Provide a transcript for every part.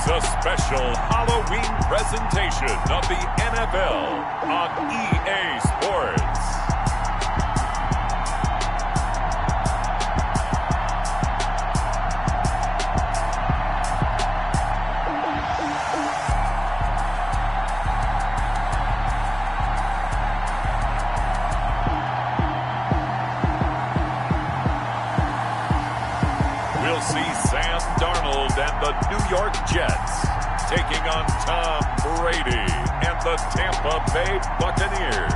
a special Halloween presentation of the NFL on EA Sports. We'll see Sam Darnold and the New York Jets taking on Tom Brady and the Tampa Bay Buccaneers.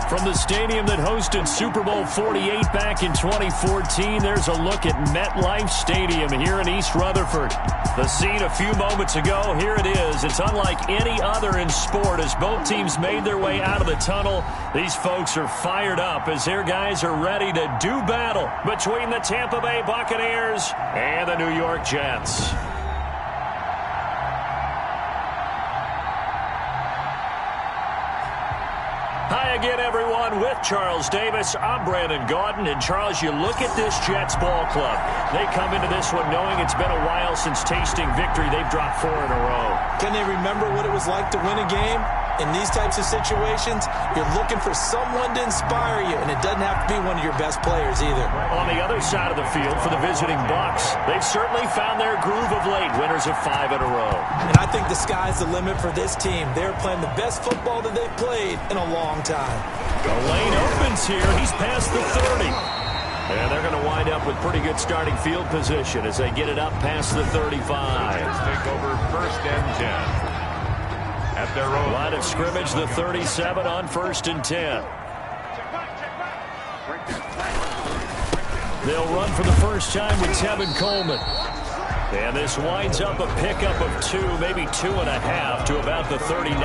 From the stadium that hosted Super Bowl 48 back in 2014, there's a look at MetLife Stadium here in East Rutherford. The scene a few moments ago, here it is. It's unlike any other in sport as both teams made their way out of the tunnel. These folks are fired up as their guys are ready to do battle between the Tampa Bay Buccaneers and the New York Jets. Hi again, everyone. With Charles Davis, I'm Brandon Gaudin. And, Charles, you look at this Jets ball club. They come into this one knowing it's been a while since tasting victory. They've dropped 4 in a row. Can they remember what it was like to win a game? In these types of situations, you're looking for someone to inspire you, and it doesn't have to be one of your best players either. On the other side of the field for the visiting Bucs, they've certainly found their groove of late, winners of 5 in a row. And I think the sky's the limit for this team. They're playing the best football that they've played in a long time. The lane opens here. He's past the 30. And they're going to wind up with pretty good starting field position as they get it up past the 35. Let's take over 1st and 10. At their own line of scrimmage, the 37 on 1st and 10. They'll run for the first time with Tevin Coleman. And this winds up a pickup of 2, maybe 2.5 to about the 39.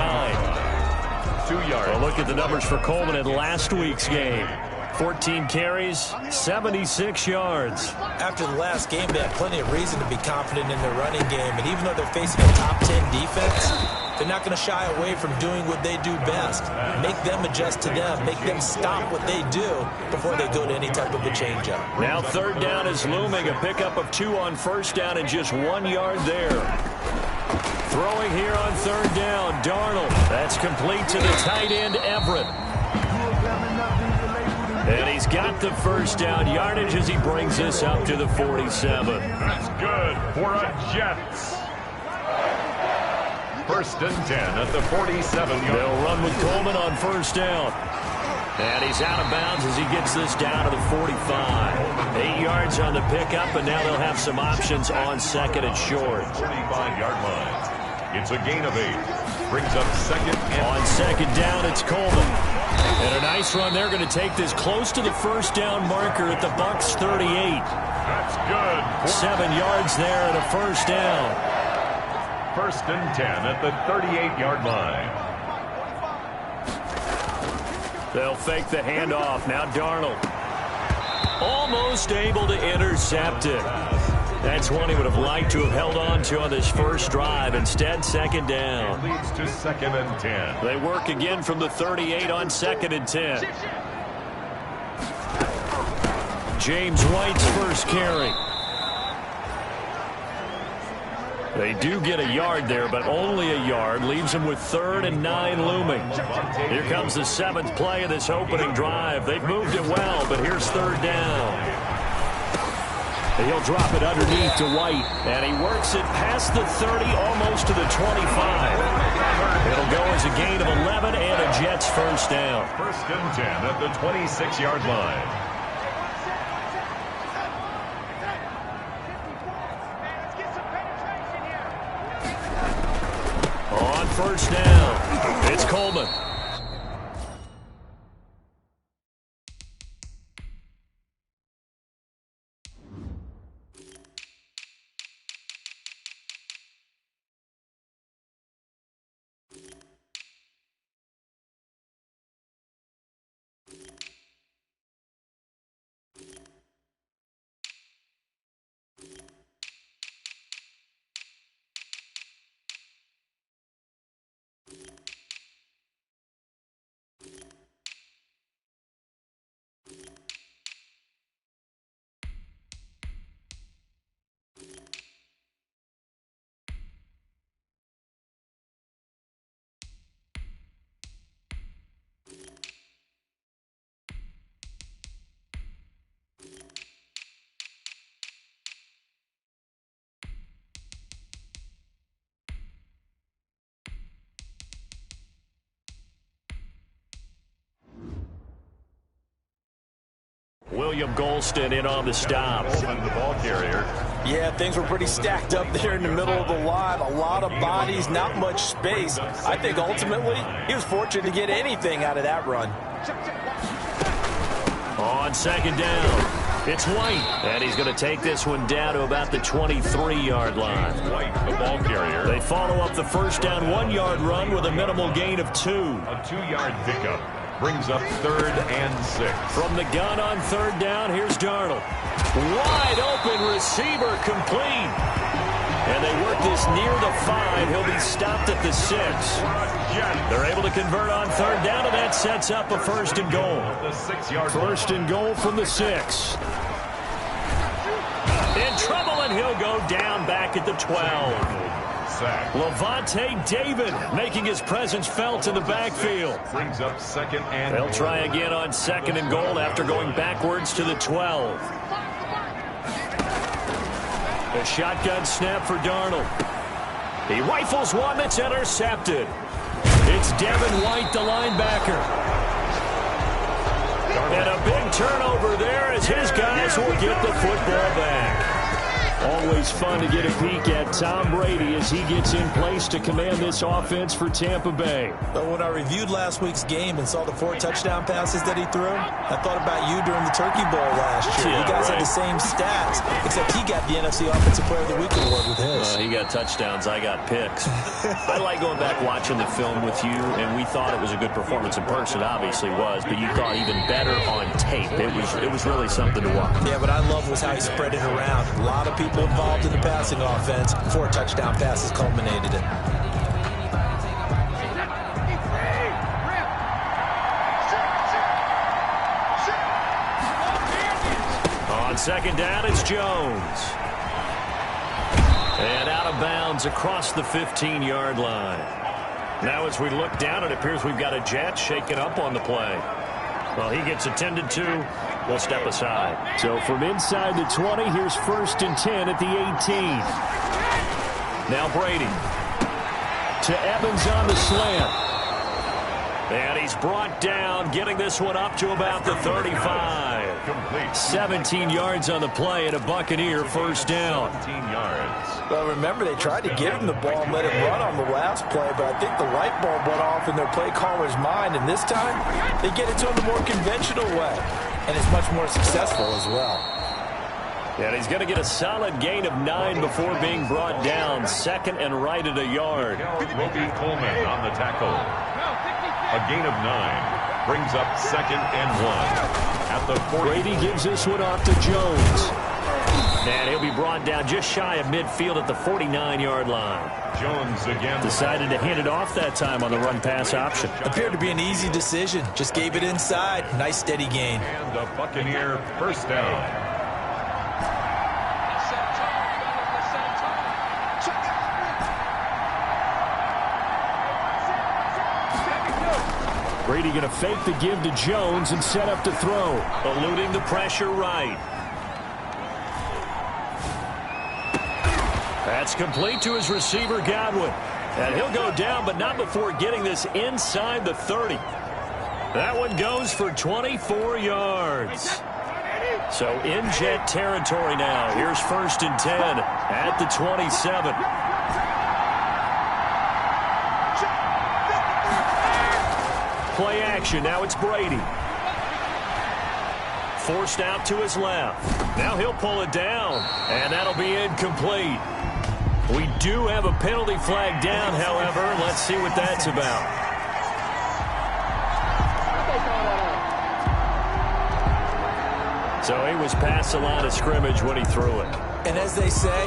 2 yards. Well, look at the numbers for Coleman in last week's game. 14 carries, 76 yards. After the last game, they had plenty of reason to be confident in their running game. And even though they're facing a top 10 defense, they're not going to shy away from doing what they do best. Make them adjust to them. Make them stop what they do before they go to any type of a changeup. Now 3rd down is looming. A pickup of 2 on 1st down and just 1 yard there. Throwing here on 3rd down, Darnold. That's complete to the tight end, Everett. And he's got the 1st down yardage as he brings this up to the 47. That's good for a Jets. 1st and 10 at the 47-yard. They'll run with Coleman on 1st down. And he's out of bounds as he gets this down to the 45. 8 yards on the pickup, and now they'll have some options on 2nd and short. 45-yard line. It's a gain of 8. Brings up 2nd and... On 2nd down, it's Coleman. And a nice run. They're going to take this close to the 1st down marker at the Bucs 38. That's good. 7 yards there and a 1st down. 1st and 10 at the 38-yard line. They'll fake the handoff. Now Darnold. Almost able to intercept it. That's one he would have liked to have held on to on this first drive. Instead, 2nd down. It leads to 2nd and 10. They work again from the 38 on 2nd and 10. James White's first carry. They do get a yard there, but only a yard. Leaves them with 3rd and 9 looming. Here comes the 7th play of this opening drive. They've moved it well, but here's 3rd down. And he'll drop it underneath to White. And he works it past the 30, almost to the 25. It'll go as a gain of 11 and a Jets 1st down. 1st and 10 at the 26-yard line. On 1st down, it's Coleman. William Golston in on the stop. The ball carrier. Yeah, things were pretty stacked up there in the middle of the line. A lot of bodies, not much space. I think ultimately he was fortunate to get anything out of that run. On second down, it's White. And he's going to take this one down to about the 23-yard line. White, the ball carrier. They follow up the first down 1-yard run with a minimal gain of 2. A 2-yard pickup brings up 3rd and 6. From the gun on third down, here's Darnold. Wide open receiver complete. And they work this near the 5. He'll be stopped at the 6. They're able to convert on third down, and that sets up a 1st and goal. The 6-yard 1st and goal from the 6. In trouble, and he'll go down back at the 12. Levante David making his presence felt in the backfield. Brings up 2nd and They'll try again on 2nd and goal after going backwards to the 12. A shotgun snap for Darnold. He rifles one that's intercepted. It's Devin White, the linebacker. And a big turnover there as his guys will get the football back. Always fun to get a peek at Tom Brady as he gets in place to command this offense for Tampa Bay. But when I reviewed last week's game and saw the 4 touchdown passes that he threw, I thought about you during the Turkey Bowl last year. You guys had the same stats, except he got the NFC Offensive Player of the Week award with his. He got touchdowns. I got picks. I like going back watching the film with you, and we thought it was a good performance in person. Obviously was, but you thought even better on tape. It was really something to watch. Yeah, but I love was how he spread it around. A lot of people involved in the passing offense. 4 touchdown passes culminated it. On second down, it's Jones. And out of bounds across the 15-yard line. Now as we look down, it appears we've got a Jet shaken up on the play. Well, he gets attended to. We'll step aside. So from inside the 20, here's 1st and 10 at the 18. Now Brady to Evans on the slant. And he's brought down, getting this one up to about the 35. 17 yards on the play and a Buccaneer 1st down. 17 yards. Well, remember, they tried to give him the ball and let him run on the last play, but I think the light bulb went off in their play caller's mind, and this time they get it to him the more conventional way, and it's much more successful as well. And he's going to get a solid gain of 9 before being brought down. 2nd and right at a yard. Roby Coleman on the tackle. A gain of 9 brings up 2nd and 1 at the 40. Brady gives this one off to Jones. And he'll be brought down just shy of midfield at the 49-yard line. Jones again. Decided to hand it off that time on the run-pass option. Appeared to be an easy decision. Just gave it inside. Nice steady gain. And a Buccaneer 1st down. Brady going to fake the give to Jones and set up to throw. Eluding the pressure right. That's complete to his receiver, Godwin. And he'll go down, but not before getting this inside the 30. That one goes for 24 yards. So in Jet territory now. Here's 1st and 10 at the 27. Play action. Now it's Brady. Forced out to his left. Now he'll pull it down, and that'll be incomplete. We do have a penalty flag down, however. Let's see what that's about. So he was past the line of scrimmage when he threw it. And as they say,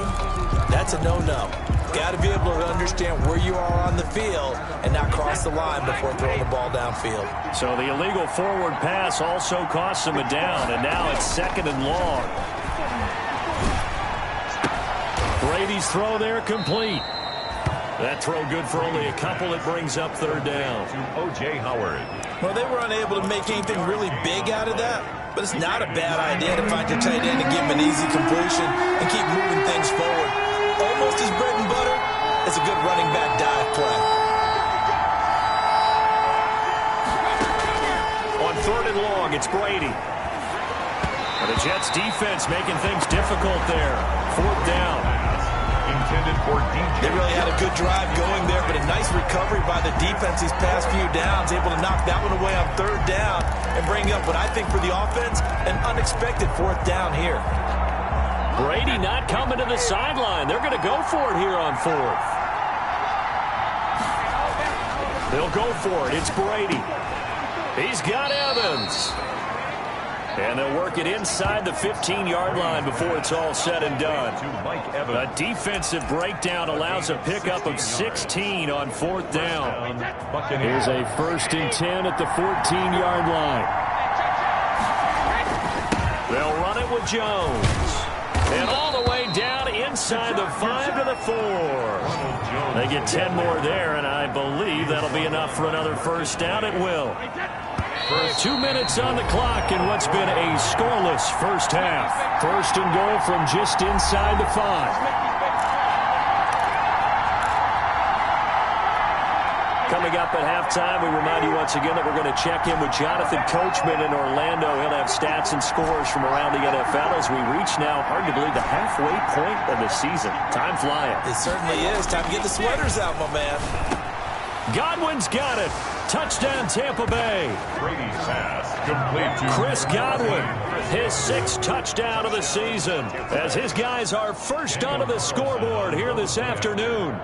that's a no-no. Got to be able to understand where you are on the field and not cross the line before throwing the ball downfield. So the illegal forward pass also costs him a down, and now it's 2nd and long. Brady's throw there complete. That throw good for only a couple. It brings up 3rd down. O.J. Howard. Well, they were unable to make anything really big out of that, but it's not a bad idea to find your tight end and give him an easy completion and keep moving things forward. Almost his bread and butter. It's a good running back dive play. On 3rd and long, it's Brady. The Jets defense making things difficult there. 4th down. Intended for DJ. They really had a good drive going there, but a nice recovery by the defense these past few downs, able to knock that one away on 3rd down and bring up what I think for the offense, an unexpected 4th down here. Brady not coming to the sideline. They're going to go for it here on 4th. They'll go for it. It's Brady. He's got Evans. And they'll work it inside the 15-yard line before it's all said and done. A defensive breakdown allows a pickup of 16 on 4th down. Here's a 1st and 10 at the 14-yard line. They'll run it with Jones. And all the way down inside the 5 to the 4. They get 10 more there, and I believe that'll be enough for another 1st down. It will. 2 minutes on the clock in what's been a scoreless first half. 1st and goal from just inside the 5. Coming up at halftime, we remind you once again that we're going to check in with Jonathan Coachman in Orlando. He'll have stats and scores from around the NFL as we reach now, hard to believe, the halfway point of the season. Time flying. It certainly is. Time to get the sweaters out, my man. Godwin's got it. Touchdown, Tampa Bay. Brady's pass complete to Chris Godwin, his 6th touchdown of the season, as his guys are first onto the scoreboard here this afternoon.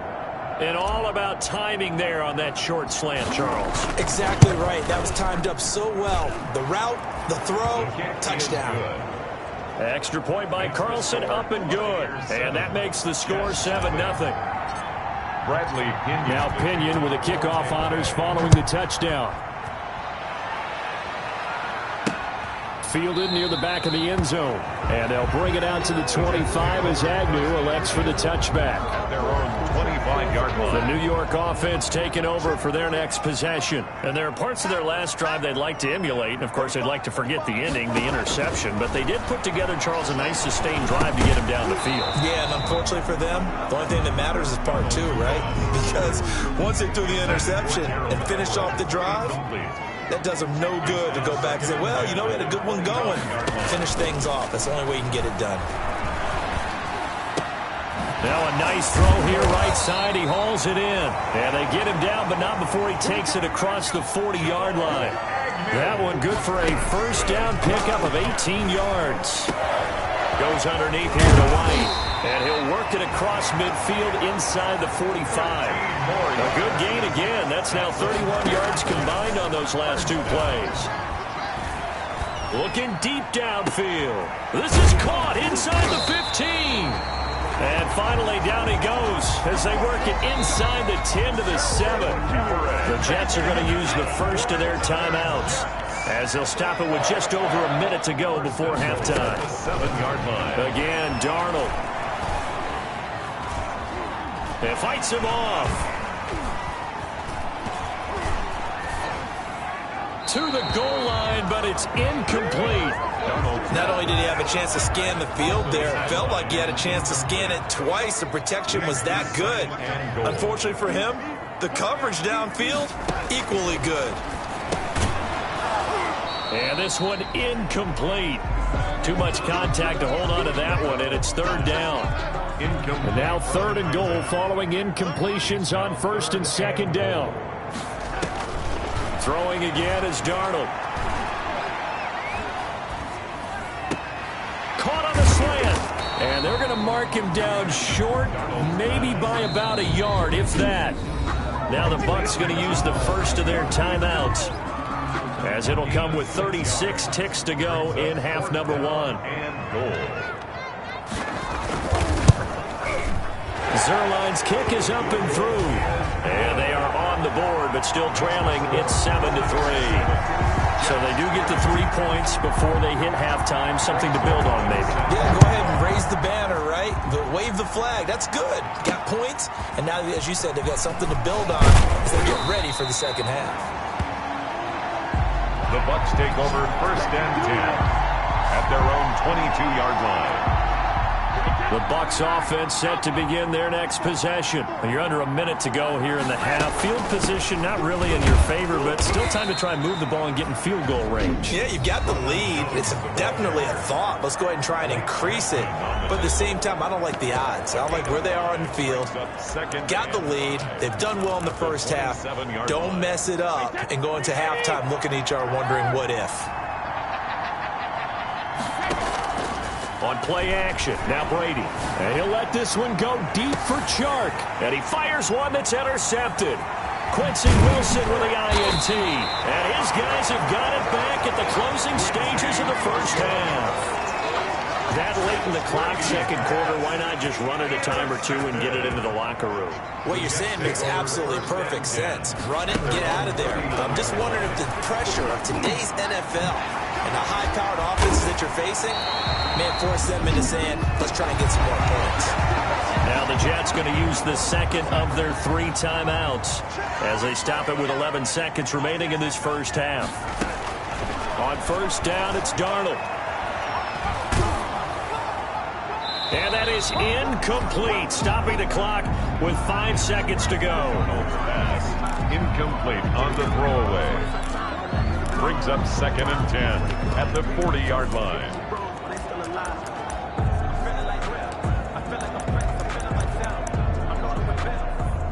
And all about timing there on that short slant, Charles. Exactly right. That was timed up so well. The route, the throw, touchdown. Extra point by Carlson, up and good. And that makes the score 7-0. Bradley Pinion. Now Pinion with the kickoff honors following the touchdown. Fielded near the back of the end zone. And they'll bring it out to the 25 as Agnew elects for the touchback. At their own 25-yard line. The New York offense taking over for their next possession. And there are parts of their last drive they'd like to emulate. And, of course, they'd like to forget the ending, the interception. But they did put together, Charles, a nice sustained drive to get him down the field. Yeah, and unfortunately for them, the only thing that matters is part 2, right? Because once they threw the interception and finished off the drive, that does them no good to go back and say, well, you know, we had a good one going. Finish things off. That's the only way you can get it done. Now a nice throw here right side. He hauls it in. And they get him down, but not before he takes it across the 40-yard line. That one good for a 1st down pickup of 18 yards. Goes underneath here to White. And he'll work it across midfield inside the 45. A good gain again. That's now 31 yards combined on those last 2 plays. Looking deep downfield. This is caught inside the 15. And finally, down he goes as they work it inside the 10 to the 7. The Jets are going to use the first of their timeouts as they'll stop it with just over a minute to go before halftime. 7-yard line. Again, Darnold. It fights him off. To the goal line, but it's incomplete. Not only did he have a chance to scan the field there, it felt like he had a chance to scan it twice. The protection was that good. Unfortunately for him, the coverage downfield, equally good. And this one incomplete. Too much contact to hold on to that one, and it's 3rd down. And now 3rd and goal following incompletions on 1st and 2nd down. Throwing again is Darnold. Caught on the slant. And they're going to mark him down short, maybe by about a yard, if that. Now the Bucs going to use the first of their timeouts, as it'll come with 36 ticks to go in half number 1. And goal. Zerline's kick is up and through. And they are on the board, but still trailing. It's 7-3. So they do get the 3 points before they hit halftime. Something to build on, maybe. Yeah, go ahead and raise the banner, right? Wave the flag. That's good. Got points. And now, as you said, they've got something to build on as they get ready for the second half. The Bucs take over 1st and 10 at their own 22-yard line. The Bucs offense set to begin their next possession. You're under a minute to go here in the half. Field position not really in your favor, but still time to try and move the ball and get in field goal range. Yeah, you've got the lead. It's definitely a thought. Let's go ahead and try and increase it. But at the same time, I don't like the odds. I don't like where they are on the field. Got the lead. They've done well in the first half. Don't mess it up and go into halftime looking at each other wondering what if. On play action, now Brady. And he'll let this one go deep for Chark. And he fires one that's intercepted. Quincy Wilson with the INT. And his guys have got it back at the closing stages of the first half. That late in the clock, second quarter, why not just run it a time or two and get it into the locker room? What you're saying makes absolutely perfect sense. Run it and get out of there. But I'm just wondering if the pressure of today's NFL and the high-powered offenses that you're facing may force them into saying, let's try and get some more points. Now the Jets going to use the second of their 3 timeouts as they stop it with 11 seconds remaining in this first half. On first down, it's Darnold. And that is incomplete, stopping the clock with 5 seconds to go. Incomplete on the throwaway. Brings up 2nd and 10 at the 40-yard line.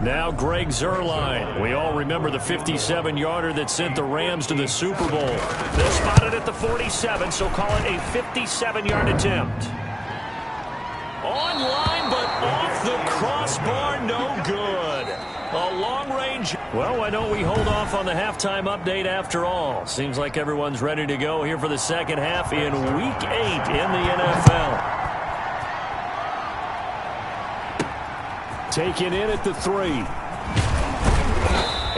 Now Greg Zuerlein. We all remember the 57-yarder that sent the Rams to the Super Bowl. They're spotted at the 47, so call it a 57-yard attempt. Online, but off the crossbar, no good. A long range. Well, why don't we hold off on the halftime update after all? Seems like everyone's ready to go here for the second half in Week 8 in the NFL. Taken in at the 3.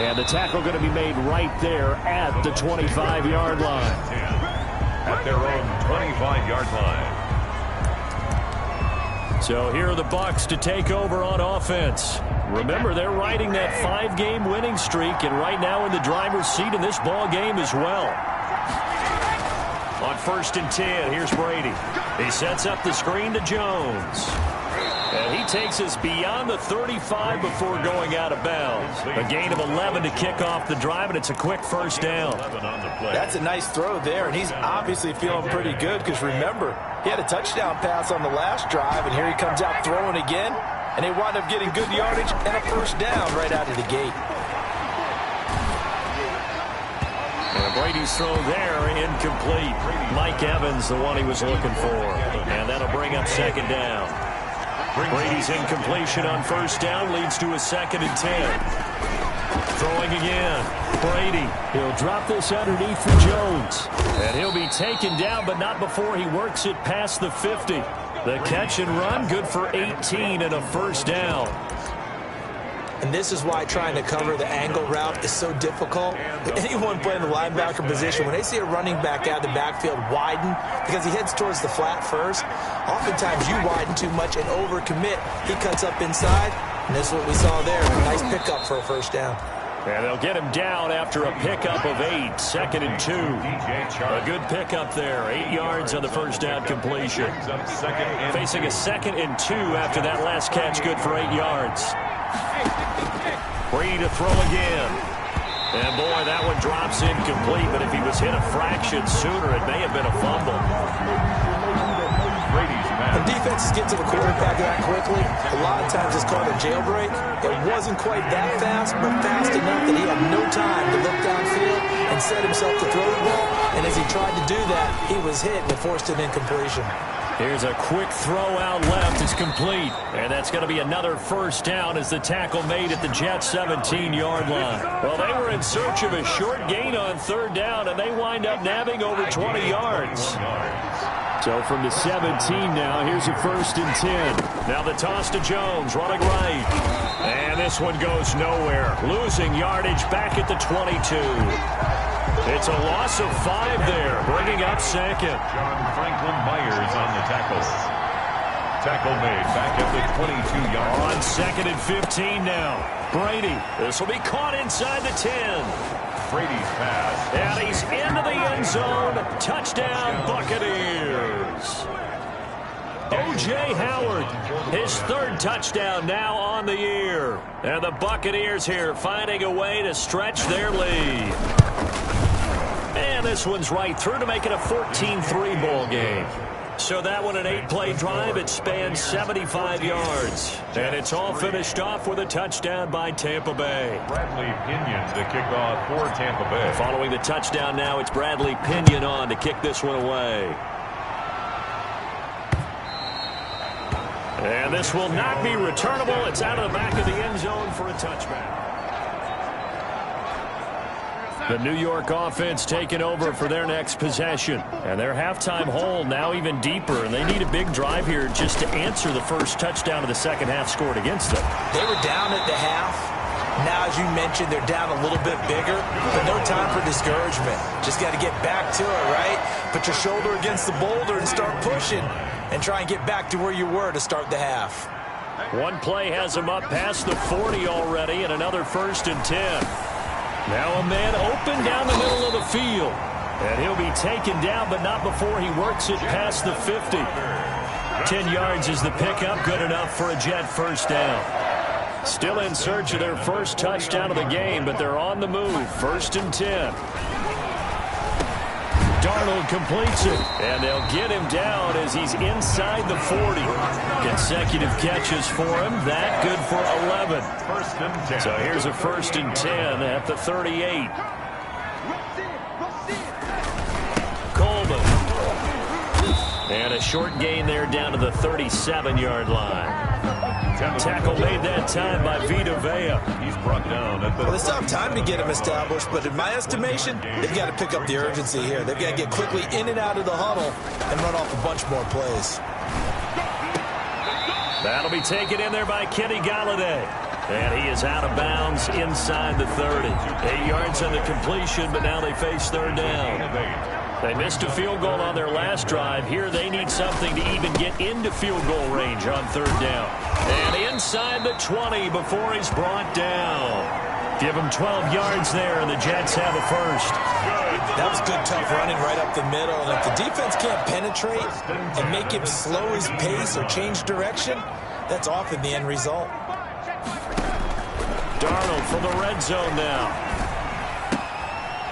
And the tackle going to be made right there at the 25-yard line. At their own 25-yard line. So here are the Bucs to take over on offense. Remember, they're riding that 5-game winning streak, and right now in the driver's seat in this ball game as well. On 1st and 10, here's Brady. He sets up the screen to Jones. And he takes us beyond the 35 before going out of bounds. A gain of 11 to kick off the drive, and it's a quick first down. That's a nice throw there, and he's obviously feeling pretty good because, remember, he had a touchdown pass on the last drive, and here he comes out throwing again, and they wind up getting good yardage and a first down right out of the gate. And Brady's throw there, incomplete. Mike Evans, the one he was looking for. And that'll bring up 2nd down. Brady's incompletion on first down leads to a 2nd and 10. Throwing again. Brady. He'll drop this underneath for Jones. And he'll be taken down, but not before he works it past the 50. The catch and run, good for 18 and a first down. And this is why trying to cover the angle route is so difficult. Anyone playing the linebacker position, when they see a running back out of the backfield widen because he heads towards the flat first, oftentimes you widen too much and overcommit. He cuts up inside, and this is what we saw there. A nice pickup for a first down. And they'll get him down after a pickup of 8, 2nd and 2. A good pickup there, 8 yards on the first down completion. Facing a 2nd and 2 after that last catch, good for 8 yards. Brady to throw again. And boy, that one drops incomplete, but if he was hit a fraction sooner, it may have been a fumble. When defenses get to the quarterback that quickly, a lot of times it's called a jailbreak. It wasn't quite that fast, but fast enough that he had no time to look downfield and set himself to throw the ball. And as he tried to do that, he was hit and forced an incompletion. Here's a quick throw out left. It's complete. And that's going to be another first down as the tackle made at the Jets' 17-yard line. Well, they were in search of a short gain on 3rd down, and they wind up nabbing over 20 yards. So from the 17 now, here's a 1st and 10. Now the toss to Jones, running right. And this one goes nowhere. Losing yardage back at the 22. It's a loss of 5 there, bringing up 2nd. John Franklin Myers on the tackle. Tackle made back at the 22-yard line. On 2nd and 15 now. Brady, this will be caught inside the 10. Brady's pass. And he's into the end zone. Touchdown, Buccaneers. O.J. Howard, his third touchdown now on the year. And the Buccaneers here finding a way to stretch their lead. And this one's right through to make it a 14-3 ball game. So that one, an 8-play drive. It spans 75 yards. And it's all finished off with a touchdown by Tampa Bay. Bradley Pinion to kick off for Tampa Bay. Following the touchdown now, it's Bradley Pinion on to kick this one away. And this will not be returnable. It's out of the back of the end zone for a touchback. The New York offense taking over for their next possession. And their halftime hole now even deeper. And they need a big drive here just to answer the first touchdown of the second half scored against them. They were down at the half. Now, as you mentioned, they're down a little bit bigger. But no time for discouragement. Just got to get back to it, right? Put your shoulder against the boulder and start pushing. And try and get back to where you were to start the half. One play has him up past the 40 already, and another 1st and 10. Now a man open down the middle of the field. And he'll be taken down, but not before he works it past the 50. 10 yards is the pickup, good enough for a Jet first down. Still in search of their first touchdown of the game, but they're on the move. 1st and 10. Darnold completes it, and they'll get him down as he's inside the 40. Consecutive catches for him. That good for 11. 1st and 10. So here's a 1st and 10 at the 38. Coleman. And a short gain there down to the 37-yard line. Tackle made that time by Vita Vea. He's brought down at the... Well, they still have time to get him established, but in my estimation, they've got to pick up the urgency here. They've got to get quickly in and out of the huddle and run off a bunch more plays. That'll be taken in there by Kenny Galladay. And he is out of bounds inside the 30. 8 yards on the completion, but now they face third down. They missed a field goal on their last drive. Here they need something to even get into field goal range on third down. And inside the 20 before he's brought down. Give him 12 yards there, and the Jets have a first. That was good, tough running right up the middle. And if the defense can't penetrate and make him slow his pace or change direction, that's often the end result. Darnold from the red zone now.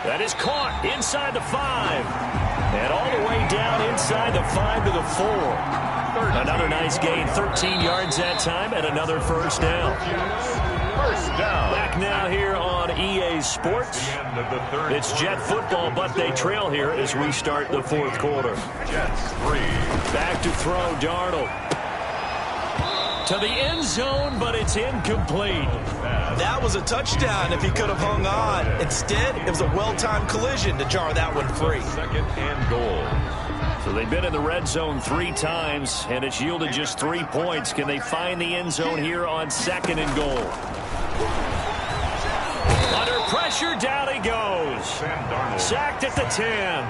That is caught inside the 5. And all the way down inside the 5 to the 4. Another nice gain, 13 yards that time, and another first down. First down. Back now here on EA Sports. It's Jet football, but they trail here as we start the fourth quarter. Jets 3. Back to throw, Darnold. To the end zone, but it's incomplete. That was a touchdown if he could have hung on. Instead, it was a well-timed collision to jar that one free. 2nd and goal. So they've been in the red zone 3 times, and it's yielded just 3 points. Can they find the end zone here on 2nd and goal? Under pressure, down he goes. Sacked at the 10.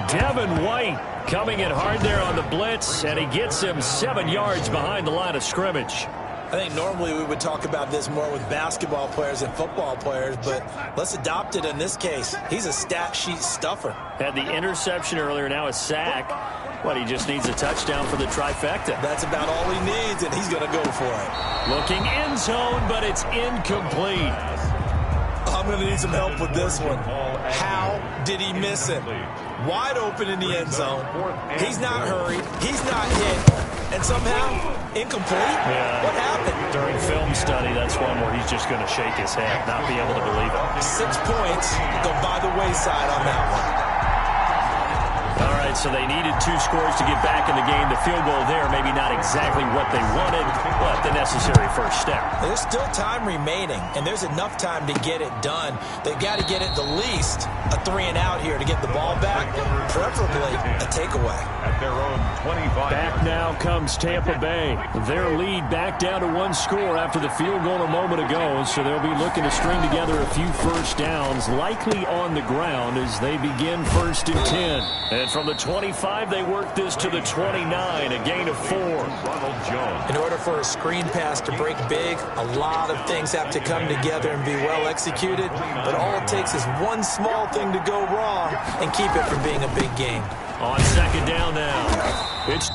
Devin White coming in hard there on the blitz, and he gets him 7 yards behind the line of scrimmage. I think normally we would talk about this more with basketball players and football players, but let's adopt it in this case. He's a stat sheet stuffer. Had the interception earlier, now a sack. What, he just needs a touchdown for the trifecta. That's about all he needs, and he's going to go for it. Looking end zone, but it's incomplete. I'm going to need some help with this one. How did he miss him? Wide open in the end zone. He's not hurried. He's not hit. And somehow, incomplete? Yeah. What happened? During film study, that's one where he's just going to shake his head, not be able to believe it. 6 points go by the wayside on that one. All right, so they needed 2 scores to get back in the game. The field goal there, maybe not exactly what they wanted, but the necessary first step. There's still time remaining, and there's enough time to get it done. They've got to get at the least a 3 and out here to get the ball back, preferably a takeaway. At their own 25. Back now comes Tampa Bay. Their lead back down to 1 score after the field goal a moment ago, so they'll be looking to string together a few first downs, likely on the ground as they begin 1st and 10. And from the 25, they work this to the 29, a gain of 4. Ronald Jones. In order for a screen pass to break big, a lot of things have to come together and be well executed, but all it takes is one small thing to go wrong and keep it from being a big game. On 2nd down now. It's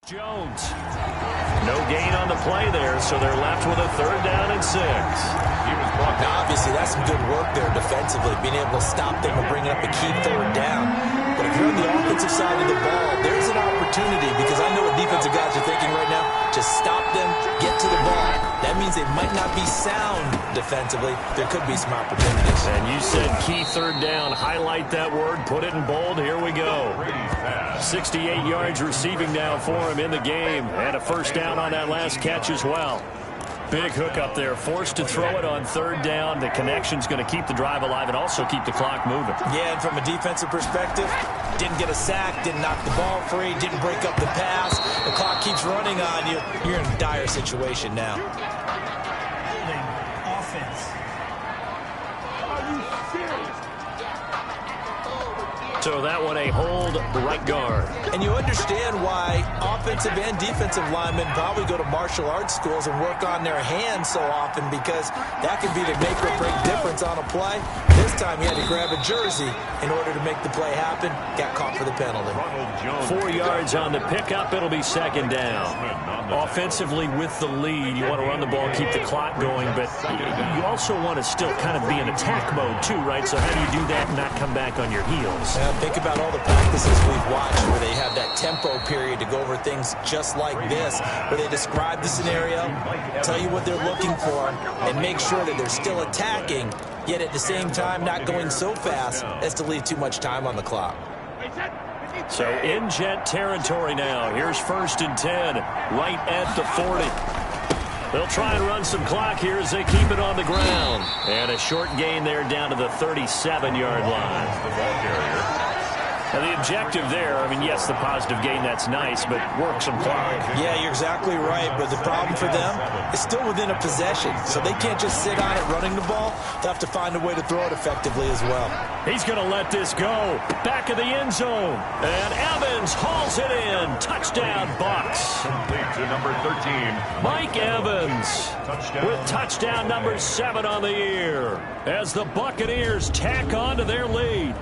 Jones. No gain on the play there, so they're left with a 3rd down and 6. Now, obviously, that's some good work there defensively, being able to stop them and bring up a key 3rd down. But if you're on the offensive side of the ball, there's an opportunity, because I know what defensive guys are thinking right now. Just stop them, get to the ball. That means they might not be sound defensively. There could be some opportunities. And you said key 3rd down. Highlight that word. Put it in bold. Here we go. 68 yards receiving now for him in the game. And a 1st down on that last catch as well. Big hook up there. Forced to throw it on 3rd down. The connection's going to keep the drive alive and also keep the clock moving. Yeah, and from a defensive perspective, didn't get a sack, didn't knock the ball free, didn't break up the pass. The clock keeps running on you. You're in a dire situation now. Offense. Are you serious? So that one a hold right guard. And you understand why offensive and defensive linemen probably go to martial arts schools and work on their hands so often, because that can be the make or break difference on a play. This time he had to grab a jersey in order to make the play happen. Got caught for the penalty. 4 yards on the pickup. It'll be 2nd down. Offensively with the lead, you want to run the ball, keep the clock going, but you also want to still kind of be in attack mode too, right? So how do you do that and not come back on your heels? Think about all the practices we've watched where they have that tempo period to go over things just like this, where they describe the scenario, tell you what they're looking for, and make sure that they're still attacking, yet at the same time not going so fast as to leave too much time on the clock. So in Jet territory now. Here's 1st and 10, right at the 40. They'll try and run some clock here as they keep it on the ground. And a short gain there down to the 37-yard line. The ball carrier. And the objective there, I mean, yes, the positive gain, that's nice, but work some clock. Yeah, you're exactly right, but the problem for them is still within a possession, so they can't just sit on it running the ball. They'll have to find a way to throw it effectively as well. He's going to let this go. Back of the end zone. And Evans hauls it in. Touchdown, Bucks. Complete to number 13. Mike Evans with touchdown number 7 on the year as the Buccaneers tack on to their lead.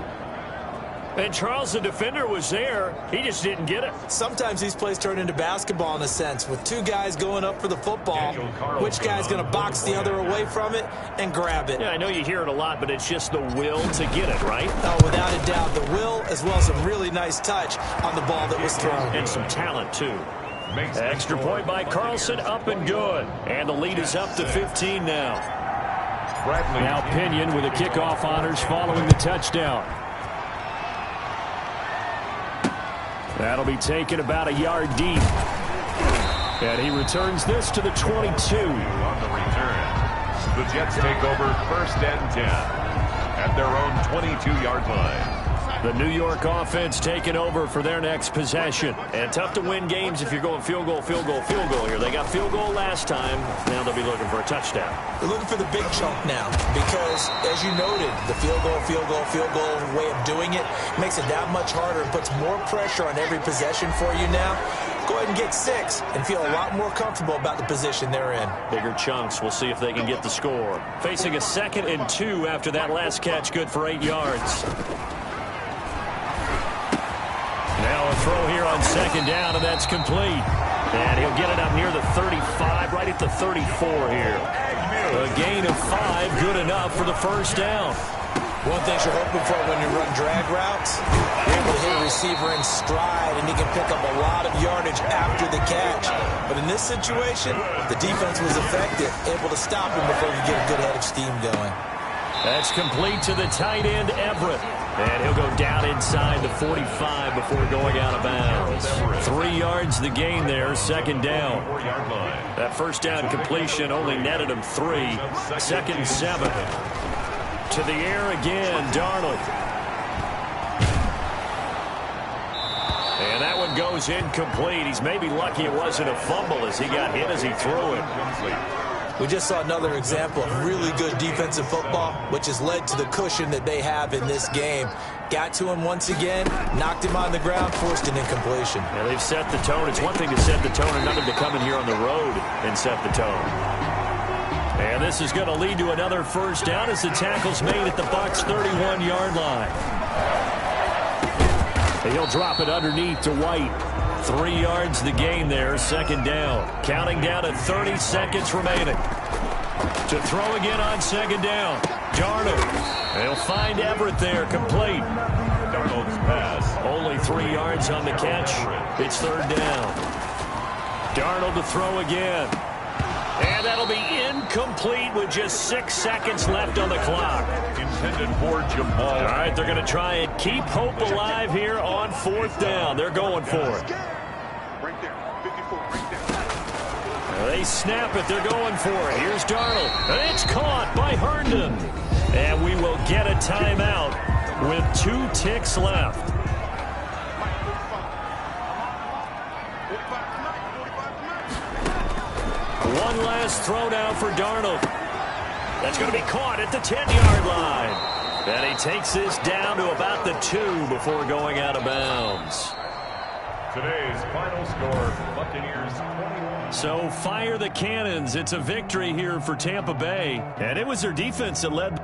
And Charles, the defender, was there. He just didn't get it. Sometimes these plays turn into basketball in a sense, with 2 guys going up for the football. Which guy's going to box the other away from it and grab it? Yeah, I know you hear it a lot, but it's just the will to get it, right? Oh, without a doubt. The will, as well as a really nice touch on the ball that was thrown. And some talent, too. Extra point by Carlson, up and good. And the lead is up to 15 now. Now Pinion with the kickoff honors following the touchdown. That'll be taken about a yard deep. And he returns this to the 22. On the return, the Jets take over 1st and 10 at their own 22-yard line. The New York offense taking over for their next possession. And tough to win games if you're going field goal, field goal, field goal here. They got field goal last time. Now they'll be looking for a touchdown. They're looking for the big chunk now because, as you noted, the field goal, field goal, field goal way of doing it makes it that much harder and puts more pressure on every possession for you now. Go ahead and get 6 and feel a lot more comfortable about the position they're in. Bigger chunks. We'll see if they can get the score. Facing a 2nd and 2 after that last catch, good for 8 yards. Now a throw here on 2nd down, and that's complete. And he'll get it up near the 35, right at the 34 here. A gain of 5, good enough for the 1st down. One thing you're hoping for when you run drag routes, you're able to hit a receiver in stride, and he can pick up a lot of yardage after the catch. But in this situation, the defense was effective, able to stop him before he could get a good head of steam going. That's complete to the tight end, Everett. And he'll go down inside the 45 before going out of bounds. 3 yards the gain there, 2nd down. That 1st down completion only netted him 3. 2nd and 7. To the air again, Darnold. And that one goes incomplete. He's maybe lucky it wasn't a fumble as he got hit as he threw it. We just saw another example of really good defensive football, which has led to the cushion that they have in this game. Got to him once again, knocked him on the ground, forced an incompletion. Yeah, they've set the tone. It's one thing to set the tone, another to come in here on the road and set the tone. And this is going to lead to another 1st down as the tackle's made at the Bucs' 31-yard line. He'll drop it underneath to White. 3 yards the gain there, second down. Counting down to 30 seconds remaining. To throw again on second down. Darnold. They'll find Everett there, complete. Darnold's pass. Only 3 yards on the catch. It's third down. Darnold to throw again. And that'll be incomplete with just 6 seconds left on the clock. Intended for Jamal. All right, they're going to try and keep hope alive here on fourth down. They're going for it. Right there, 54, right there. They snap it. They're going for it. Here's Darnold. And it's caught by Herndon. And we will get a timeout with 2 ticks left. One last throw now for Darnold. That's going to be caught at the 10-yard line. And he takes this down to about the 2 before going out of bounds. Today's final score, Buccaneers 21. So fire the cannons. It's a victory here for Tampa Bay. And it was their defense that led.